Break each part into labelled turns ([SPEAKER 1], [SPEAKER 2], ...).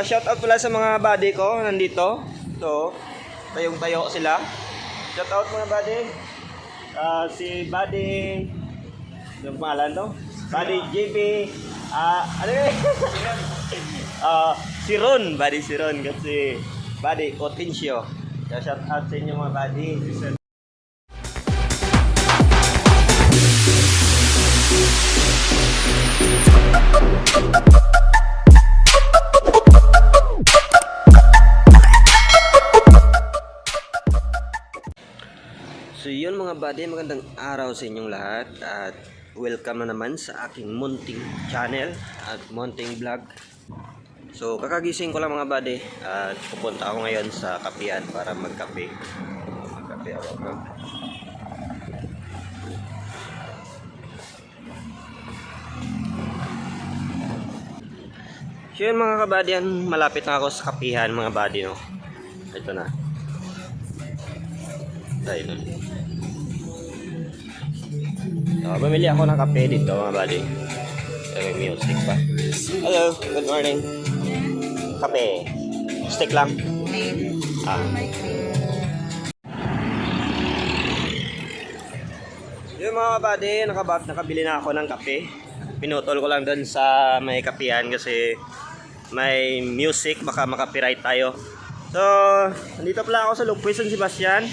[SPEAKER 1] Shout out pala sa mga buddy ko nandito. Ito, tayong-tayo sila. Shout out mga buddy. Si buddy, yung pangalan to? Buddy JB. Ano yun? Si Ron, buddy si Ron kasi buddy Potencio. Shout out sa inyo mga buddy. So yun mga buddy, magandang araw sa inyong lahat at welcome na naman sa aking munting channel at munting vlog. So kakagising ko lang mga buddy at pupunta ako ngayon sa kapihan para magkape. Magkape ako bro. So yun mga kabadyan, malapit na ako sa kapihan mga buddy no. Ito na. Ayun. Bumili ako ng kape dito mga buddy. May music pa. Hello, good morning. Kape. Stick lang. Yung mga buddy, nakabili na ako ng kape. Pinutol ko lang doon sa may kapihan kasi may music, baka makapiright tayo. So, nandito pala ako sa Lugpoy San Sebastian.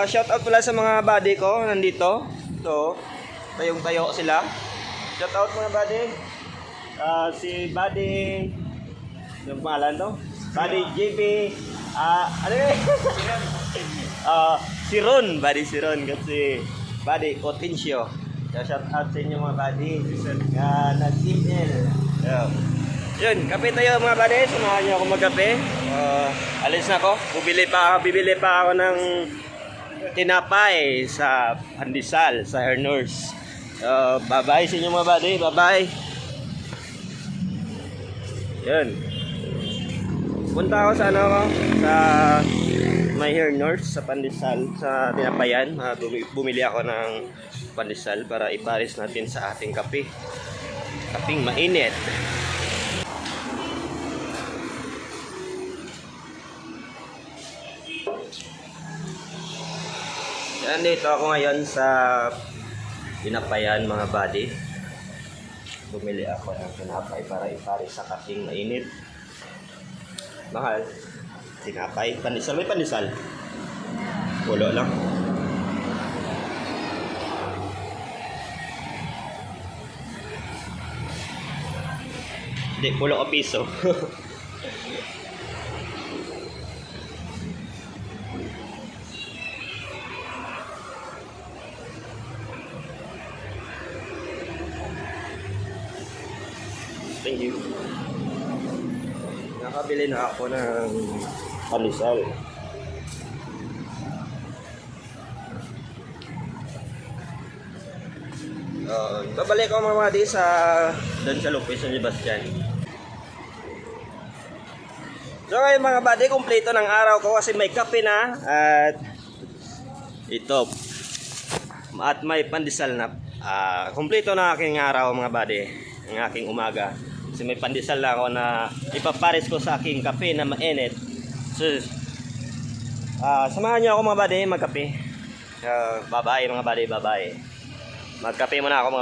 [SPEAKER 1] Shout out pala sa mga buddy ko nandito. Ito, tayong-tayo sila. Shout out mga buddy. Si buddy, yung pangalan to? Buddy JB. Ano yun? Si Ron, buddy si Ron kasi buddy Potencio. Shout out sa inyo mga buddy. Nag-email. Yun, kape tayo mga buddy. Samahan niyo ako magkape. Alis na ako. Bibili pa ako ng tinapay sa pandesal sa Hernors. Bye-bye sa inyo mga buddy. Bye-bye. Yun. Punta ako sa sa may Hernors sa pandesal sa tinapayan. Bumili ako ng pandesal para ipares natin sa ating kape. Kapeng mainit. Nandito ako ngayon sa tinapayan mga buddy. Bumili ako ng tinapay para ipares sa kapeng mainit. Mahal. Tinapay. Pandesal. May pandesal. Pulo lang. Hindi, pulo o piso. Thank you. Nakabili na ako ng pandesal. Babalik ako mga buddy doon sa Lugpoy San Sebastian. So ngayon mga buddy, kumpleto ng araw ko kasi may kape na at ito at may pandesal na. Kumpleto na aking araw mga buddy, ang aking umaga. Kasi may pandesal na ako na ipapares ko sa aking kape na mainit. So, samahan niyo ako mga buddy magkape. Bye-bye mga buddy, bye-bye. Magkape muna ako mga buddy.